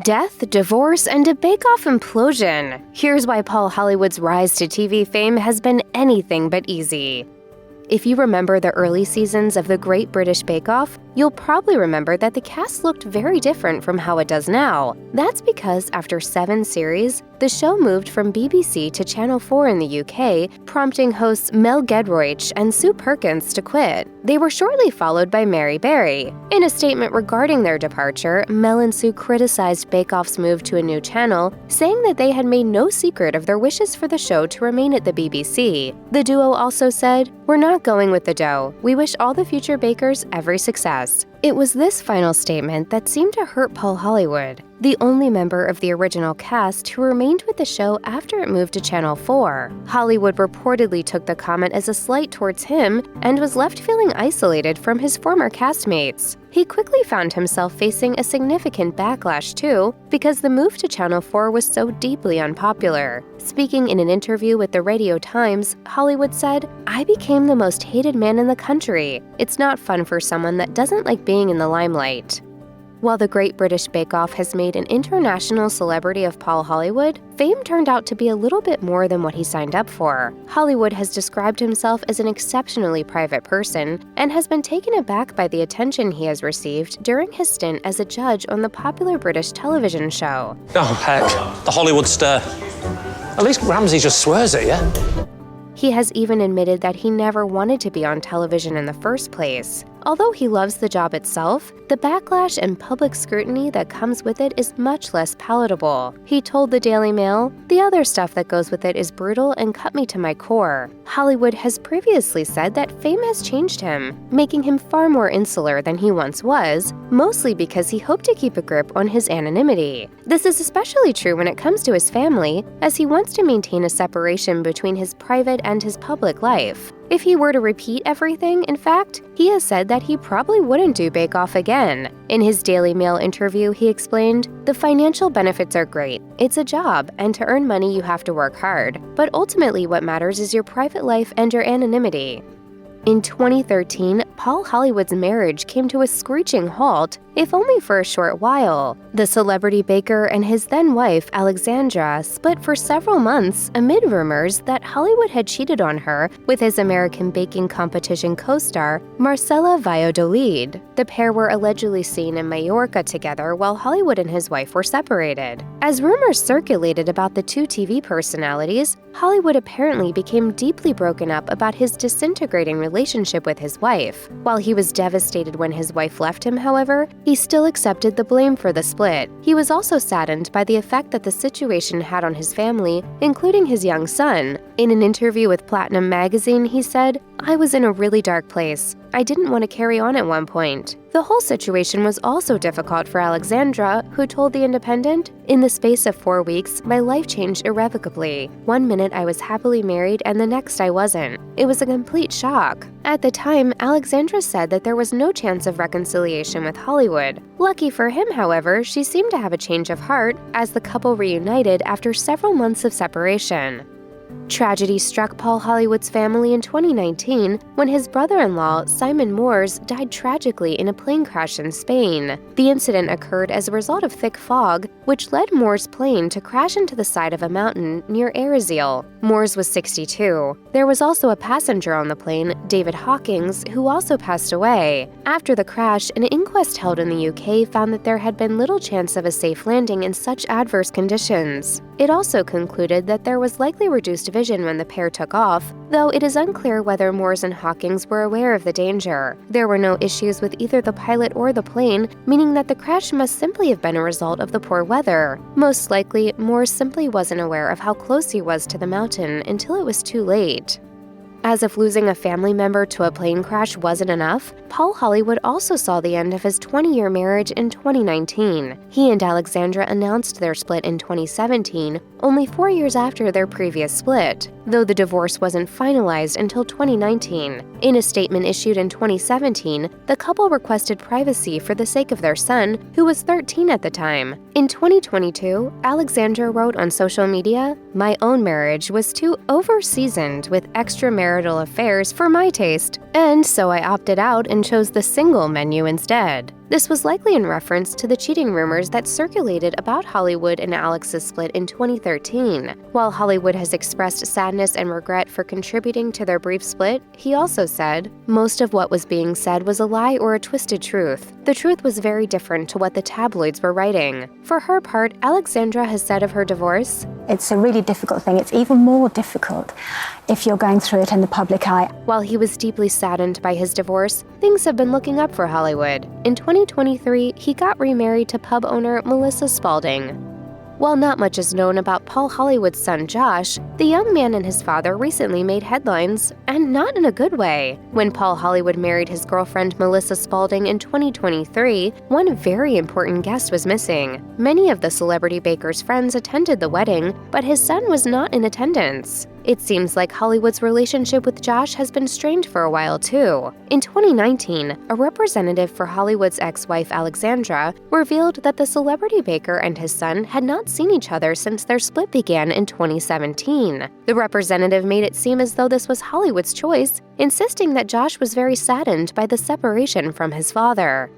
Death, divorce, and a bake-off implosion. Here's why Paul Hollywood's rise to TV fame has been anything but easy. If you remember the early seasons of The Great British Bake Off, you'll probably remember that the cast looked very different from how it does now. That's because after 7 series, the show moved from BBC to Channel 4 in the UK, prompting hosts Mel Giedroyc and Sue Perkins to quit. They were shortly followed by Mary Berry. In a statement regarding their departure, Mel and Sue criticized Bake Off's move to a new channel, saying that they had made no secret of their wishes for the show to remain at the BBC. The duo also said, "We're not going with the dough. We wish all the future bakers every success." It was this final statement that seemed to hurt Paul Hollywood, the only member of the original cast who remained with the show after it moved to Channel 4. Hollywood reportedly took the comment as a slight towards him and was left feeling isolated from his former castmates. He quickly found himself facing a significant backlash too, because the move to Channel 4 was so deeply unpopular. Speaking in an interview with the Radio Times, Hollywood said, "I became the most hated man in the country. It's not fun for someone that doesn't like being in the limelight." While The Great British Bake Off has made an international celebrity of Paul Hollywood, fame turned out to be a little bit more than what he signed up for. Hollywood has described himself as an exceptionally private person and has been taken aback by the attention he has received during his stint as a judge on the popular British television show. Oh, heck. The Hollywood stir. At least Ramsay just swears at you. He has even admitted that he never wanted to be on television in the first place. Although he loves the job itself, the backlash and public scrutiny that comes with it is much less palatable. He told the Daily Mail, "The other stuff that goes with it is brutal and cut me to my core." Hollywood has previously said that fame has changed him, making him far more insular than he once was, mostly because he hoped to keep a grip on his anonymity. This is especially true when it comes to his family, as he wants to maintain a separation between his private and his public life. If he were to repeat everything, in fact, he has said that he probably wouldn't do Bake Off again. In his Daily Mail interview, he explained, "The financial benefits are great. It's a job, and to earn money you have to work hard. But ultimately what matters is your private life and your anonymity." In 2013, Paul Hollywood's marriage came to a screeching halt, if only for a short while. The celebrity baker and his then-wife, Alexandra, split for several months amid rumors that Hollywood had cheated on her with his American baking competition co-star, Marcela Valladolid. The pair were allegedly seen in Mallorca together while Hollywood and his wife were separated. As rumors circulated about the two TV personalities, Hollywood apparently became deeply broken up about his disintegrating relationship with his wife. While he was devastated when his wife left him, however, he still accepted the blame for the split. He was also saddened by the effect that the situation had on his family, including his young son. In an interview with Platinum magazine, he said, "I was in a really dark place. I didn't want to carry on at one point." The whole situation was also difficult for Alexandra, who told The Independent, "In the space of 4 weeks, my life changed irrevocably. One minute I was happily married and the next I wasn't. It was a complete shock." At the time, Alexandra said that there was no chance of reconciliation with Hollywood. Lucky for him, however, she seemed to have a change of heart as the couple reunited after several months of separation. Tragedy struck Paul Hollywood's family in 2019 when his brother-in-law, Simon Moores, died tragically in a plane crash in Spain. The incident occurred as a result of thick fog, which led Moores' plane to crash into the side of a mountain near Erzurum. Moores was 62. There was also a passenger on the plane, David Hawkins, who also passed away. After the crash, an inquest held in the UK found that there had been little chance of a safe landing in such adverse conditions. It also concluded that there was likely reduced vision when the pair took off, though it is unclear whether Moores and Hawkins were aware of the danger. There were no issues with either the pilot or the plane, meaning that the crash must simply have been a result of the poor weather. Most likely, Moores simply wasn't aware of how close he was to the mountain until it was too late. As if losing a family member to a plane crash wasn't enough, Paul Hollywood also saw the end of his 20-year marriage in 2019. He and Alexandra announced their split in 2017, only 4 years after their previous split, though the divorce wasn't finalized until 2019. In a statement issued in 2017, the couple requested privacy for the sake of their son, who was 13 at the time. In 2022, Alexandra wrote on social media, "My own marriage was too over-seasoned with extramarital affairs for my taste, and so I opted out and chose the single menu instead." This was likely in reference to the cheating rumors that circulated about Hollywood and Alex's split in 2013. While Hollywood has expressed sadness and regret for contributing to their brief split, he also said, "Most of what was being said was a lie or a twisted truth. The truth was very different to what the tabloids were writing." For her part, Alexandra has said of her divorce, "It's a really difficult thing. It's even more difficult if you're going through it in the public eye." While he was deeply saddened by his divorce, things have been looking up for Hollywood. In 2023, he got remarried to pub owner Melissa Spaulding. While not much is known about Paul Hollywood's son Josh, the young man and his father recently made headlines, and not in a good way. When Paul Hollywood married his girlfriend Melissa Spaulding in 2023, one very important guest was missing. Many of the celebrity baker's friends attended the wedding, but his son was not in attendance. It seems like Hollywood's relationship with Josh has been strained for a while, too. In 2019, a representative for Hollywood's ex-wife Alexandra revealed that the celebrity baker and his son had not seen each other since their split began in 2017. The representative made it seem as though this was Hollywood's choice, insisting that Josh was very saddened by the separation from his father.